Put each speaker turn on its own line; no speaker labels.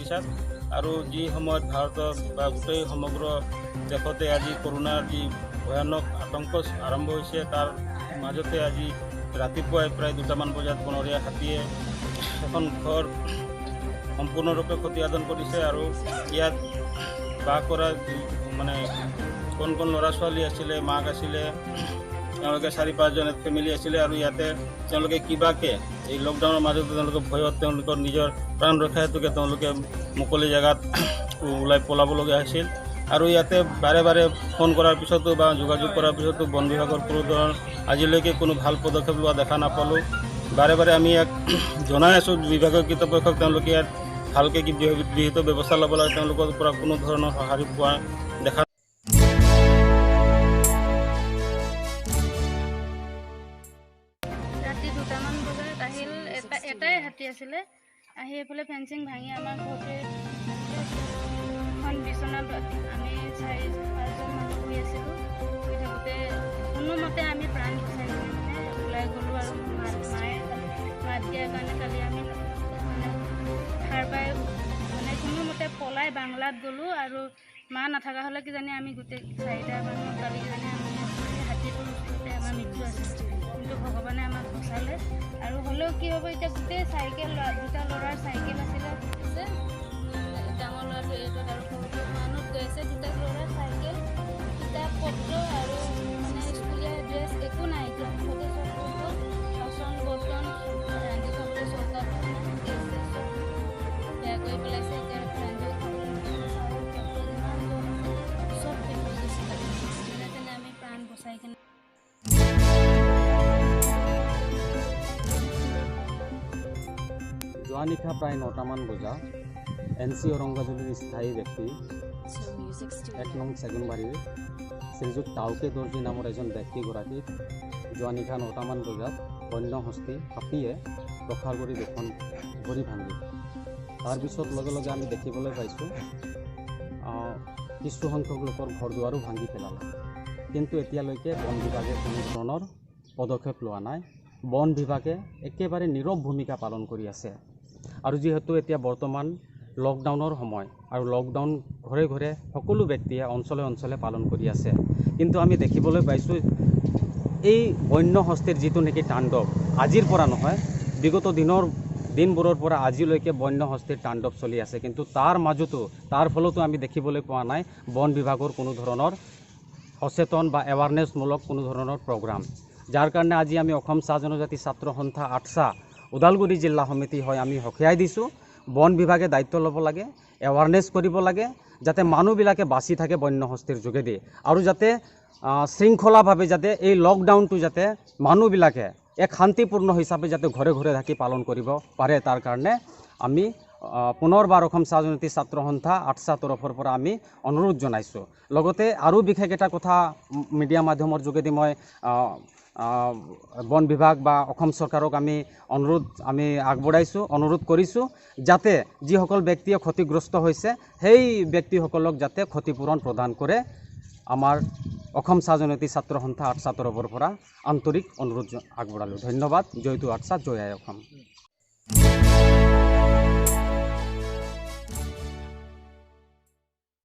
বিশ্বাস। আৰু যি সময়ত ভাৰতত বা গোটেই সমগ্ৰ দেশতে আজি কৰোণাৰ যি ভয়ানক আতংক আৰম্ভ হৈছে, তাৰ মাজতে আজি ৰাতিপুৱাই প্ৰায় 2টামান বজাত বনৰীয়া হাতীয়ে এখন ঘৰ সম্পূৰ্ণৰূপে ক্ষতিসাধন কৰিছে। আৰু ইয়াত বাস কৰা মানে কোন ল'ৰা ছোৱালী আছিলে, মাক আছিলে, তেওঁলোকে 4-5জন ফেমিলি আছিলে। আৰু ইয়াতে তেওঁলোকে কিবাকে এই লকডাউনৰ মাজতে তেওঁলোকে ভয়ত তেওঁলোকৰ নিজৰ প্ৰাণ ৰক্ষা হেতুকে তেওঁলোকে মুকলি জেগাত ওলাই পলাবলগীয়া হৈছিল। আৰু ইয়াতে বাৰে বাৰে ফোন কৰাৰ পিছতো বা যোগাযোগ কৰাৰ পিছতো বন বিভাগৰ কোনো ধৰণৰ আজিলৈকে কোনো ভাল পদক্ষেপ লোৱা দেখা নাপালোঁ। বাৰে বাৰে আমি ইয়াক জনাই আছোঁ বিভাগীয় কৰ্তৃপক্ষক, তেওঁলোকে ইয়াত ভালকৈ বিহিত ব্যৱস্থা ল'ব লাগে, তেওঁলোকৰ পৰা কোনো ধৰণৰ সঁহাৰি পোৱা দেখা।
ৰাতি 2টামান বজাত আহিল, এটাই হাতী আছিলে, আহি এইফালে ফেঞ্চিং ভাঙি আমাৰ ঘৰতে এখন বিচনা আমি 4-5জন মানুহ শুই আছিলোঁ। শুই থাকোঁতে কোনোমতে আমি প্ৰাণ বচাই মানে ওলাই গ'লোঁ। আৰু মায়ে মাত দিয়াৰ কাৰণে কালি আমি মানে সাৰ পাই মানে কোনোমতে পলাই বাংলাত গ'লোঁ। আৰু মা নাথাকা হ'লে কিজানি আমি গোটেই 4টা মানুহ কালি কিজানি আমি হাতীটোৰ ওচৰতে আমাৰ মৃত্যু আছিল। কিন্তু ভগৱানে আমাক বচালে। আৰু হ'লেও কি হ'ব এতিয়া, গোটেই চাইকেল 2টা ল'ৰাৰ চাইকেল আছিলে, ডাঙৰ ল'ৰাটো 8ত আৰু সৰুটো 1ত গৈ আছে। 2টা ল'ৰাৰ চাইকেল, কিতাপ পত্ৰ আৰু মানে স্কুলীয়া ড্ৰেছ একো নাই। এতিয়া মুঠতে চব হৈ গ'ল, বাচন বৰ্তন ৰান্ধি খাবলৈ চৌকাত গেছ চব বেয়া কৰি পেলাইছে। এতিয়া ৰান্ধিও খাবলৈ চব শেষ হৈ গৈছে। যেনে তেনে আমি প্ৰাণ বচাই কিনে
যোৱা নিশা প্ৰায় 9টামান বজাত NC ঔৰংগাজুলিৰ স্থায়ী ব্যক্তি 1 নং চেগুনবাৰীৰ শ্ৰীযুত টাউকে দৰ্জী নামৰ এজন ব্যক্তিগৰাকীক যোৱা নিশা 9টামান বজাত বন্য হস্তি হাতীয়ে প্ৰসাৰ কৰি দুখন ভৰি ভাঙি, তাৰপিছত লগে লগে আমি দেখিবলৈ পাইছোঁ কিছু সংখ্যক লোকৰ ঘৰ দুৱাৰো ভাঙি পেলালে। কিন্তু এতিয়ালৈকে বন বিভাগে কোনো ধৰণৰ পদক্ষেপ লোৱা নাই। বন বিভাগে একেবাৰে নীৰৱ ভূমিকা পালন কৰি আছে। আৰু যিহেতু এতিয়া বৰ্তমান লকডাউনৰ সময়, আৰু লকডাউন ঘৰে ঘৰে সকলো ব্যক্তিয়ে অঞ্চলে অঞ্চলে পালন কৰি আছে, কিন্তু আমি দেখিবলৈ পাইছোঁ এই বন্য হস্তীৰ যিটো নেকি তাণ্ডৱ আজিৰ পৰা নহয়, বিগত দিনবোৰৰ পৰা আজিলৈকে বন্য হস্তীৰ তাণ্ডৱ চলি আছে। কিন্তু তাৰ মাজতো তাৰ ফলতো আমি দেখিবলৈ পোৱা নাই বন বিভাগৰ কোনো ধৰণৰ সচেতন বা এৱাৰনেছমূলক কোনো ধৰণৰ প্ৰগ্ৰাম, যাৰ কাৰণে আজি আমি অসম চাহ জনজাতি ছাত্ৰ সন্থা আটছা ওদালগুৰি জিলা সমিতি হয় আমি সকীয়াই দিছোঁ। বন বিভাগে দায়িত্ব ল'ব লাগে, এৱাৰনেছ কৰিব লাগে, যাতে মানুহবিলাকে বাচি থাকে বন্য হস্তীৰ যোগেদি, আৰু যাতে শৃংখলাভাৱে যাতে এই লকডাউনটো যাতে মানুহবিলাকে এক শান্তিপূৰ্ণ হিচাপে যাতে ঘৰে ঘৰে থাকি পালন কৰিব পাৰে, তাৰ কাৰণে আমি পুনৰবাৰ অসম চাহ জনজাতি ছাত্ৰ সন্থা আটছা তৰফৰ পৰা আমি অনুৰোধ জনাইছোঁ। লগতে আৰু বিশেষ এটা কথা মিডিয়া মাধ্যমৰ যোগেদি মই বন বিভাগ বা অসম চৰকাৰক আমি অনুৰোধ কৰিছোঁ, যাতে যিসকল ব্যক্তিয়ে ক্ষতিগ্ৰস্ত হৈছে সেই ব্যক্তিসকলক যাতে ক্ষতিপূৰণ প্ৰদান কৰে। আমাৰ অসম চাহ জনজাতি ছাত্ৰ সন্থা আটছা তৰফৰ পৰা আন্তৰিক অনুৰোধ আগবঢ়ালোঁ। ধন্যবাদ। জয়টো আটছা, জয় আই অসম।